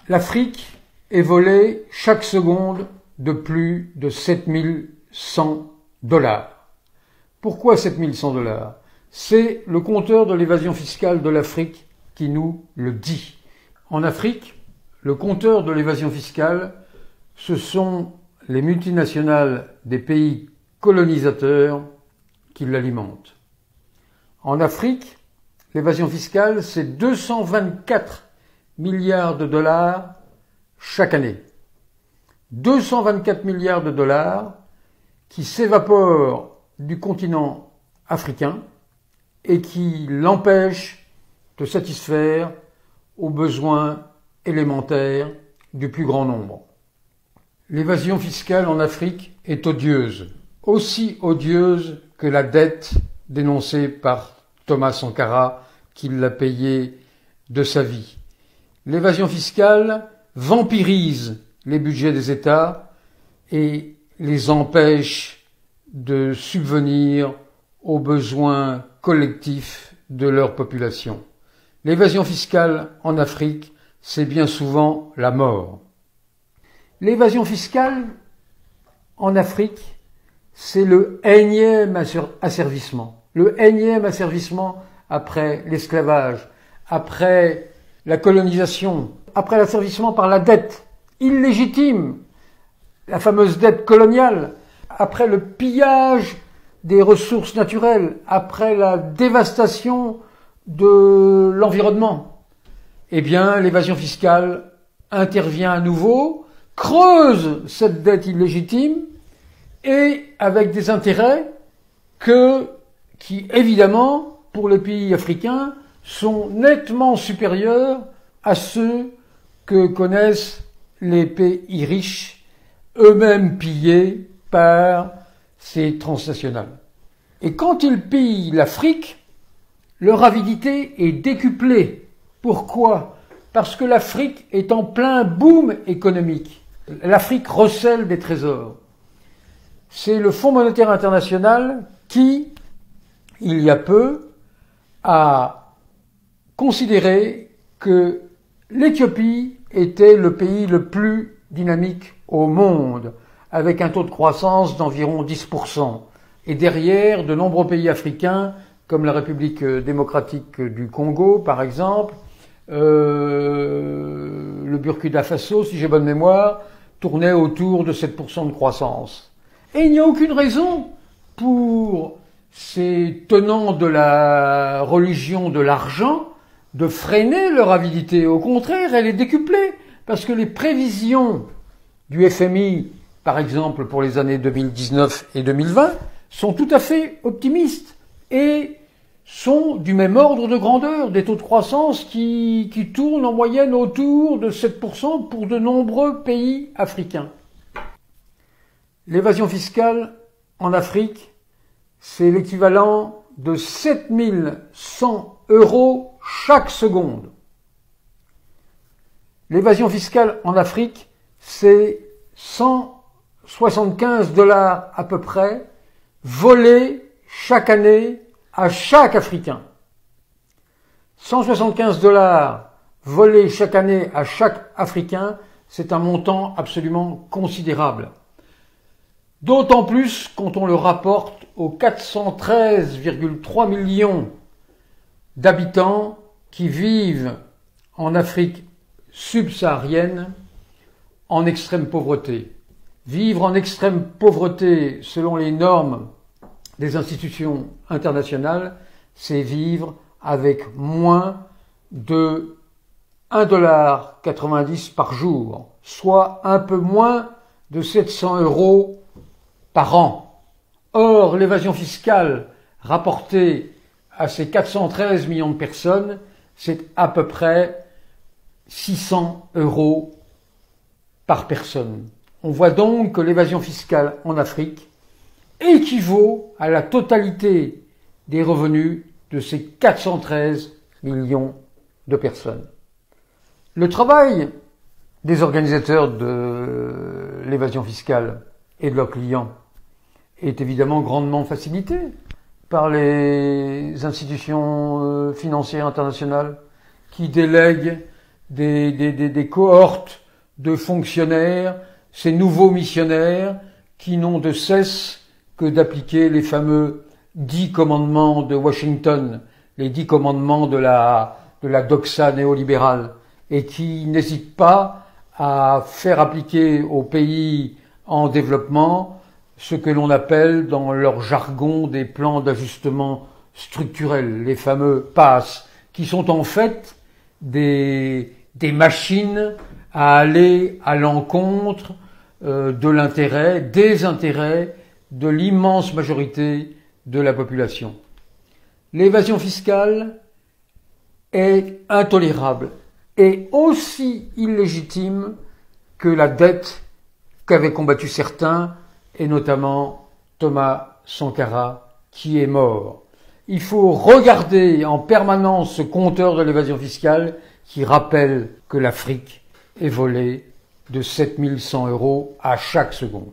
L'Afrique est volée chaque seconde de plus de 7100 $. Pourquoi 7100 $? C'est le compteur de l'évasion fiscale de l'Afrique qui nous le dit. En Afrique, le compteur de l'évasion fiscale, ce sont les multinationales des pays colonisateurs qui l'alimentent. En Afrique, l'évasion fiscale, c'est 224 milliards de dollars chaque année. 224 milliards de dollars qui s'évaporent du continent africain et qui l'empêchent de satisfaire aux besoins élémentaires du plus grand nombre. L'évasion fiscale en Afrique est odieuse, aussi odieuse que la dette dénoncée par Thomas Sankara, qui l'a payée de sa vie. L'évasion fiscale vampirise les budgets des États et les empêche de subvenir aux besoins collectifs de leur population. L'évasion fiscale en Afrique, c'est bien souvent la mort. L'évasion fiscale en Afrique, c'est le énième asservissement. Le énième asservissement après l'esclavage, après la colonisation, après l'asservissement par la dette illégitime, la fameuse dette coloniale, après le pillage des ressources naturelles, après la dévastation de l'environnement. Eh bien, l'évasion fiscale intervient à nouveau, creuse cette dette illégitime et avec des intérêts qui, évidemment, pour les pays africains, sont nettement supérieurs à ceux que connaissent les pays riches, eux-mêmes pillés par ces transnationales. Et quand ils pillent l'Afrique, leur avidité est décuplée. Pourquoi? Parce que l'Afrique est en plein boom économique. L'Afrique recèle des trésors. C'est le Fonds monétaire international qui, il y a peu, a considéré que l'Éthiopie était le pays le plus dynamique au monde, avec un taux de croissance d'environ 10%. Et derrière, de nombreux pays africains, comme la République démocratique du Congo, par exemple, le Burkina Faso, si j'ai bonne mémoire, tournaient autour de 7% de croissance. Et il n'y a aucune raison pour ces tenants de la religion de l'argent de freiner leur avidité. Au contraire, elle est décuplée, parce que les prévisions du FMI, par exemple pour les années 2019 et 2020, sont tout à fait optimistes et sont du même ordre de grandeur, des taux de croissance qui tournent en moyenne autour de 7% pour de nombreux pays africains. L'évasion fiscale en Afrique, c'est l'équivalent de 7100 € chaque seconde. L'évasion fiscale en Afrique, c'est 175 $ à peu près volés chaque année à chaque Africain. 175 $ volés chaque année à chaque Africain, c'est un montant absolument considérable. D'autant plus quand on le rapporte aux 413,3 millions d'habitants qui vivent en Afrique subsaharienne en extrême pauvreté. Vivre en extrême pauvreté selon les normes des institutions internationales, c'est vivre avec moins de 1,90 $ par jour, soit un peu moins de 700 € par an. Or, l'évasion fiscale rapportée à ces 413 millions de personnes, c'est à peu près 600 € par personne. On voit donc que l'évasion fiscale en Afrique équivaut à la totalité des revenus de ces 413 millions de personnes. Le travail des organisateurs de l'évasion fiscale et de leurs clients est évidemment grandement facilité par les institutions financières internationales qui délèguent des cohortes de fonctionnaires, ces nouveaux missionnaires qui n'ont de cesse que d'appliquer les fameux 10 commandements de Washington, les 10 commandements de la doxa néolibérale, et qui n'hésitent pas à faire appliquer aux pays en développement ce que l'on appelle dans leur jargon des plans d'ajustement structurel, les fameux PASS, qui sont en fait des machines à aller à l'encontre de l'intérêt, des intérêts de l'immense majorité de la population. L'évasion fiscale est intolérable et aussi illégitime que la dette qu'avaient combattu certains, et notamment Thomas Sankara, qui est mort. Il faut regarder en permanence ce compteur de l'évasion fiscale qui rappelle que l'Afrique est volée de 7 100 € à chaque seconde.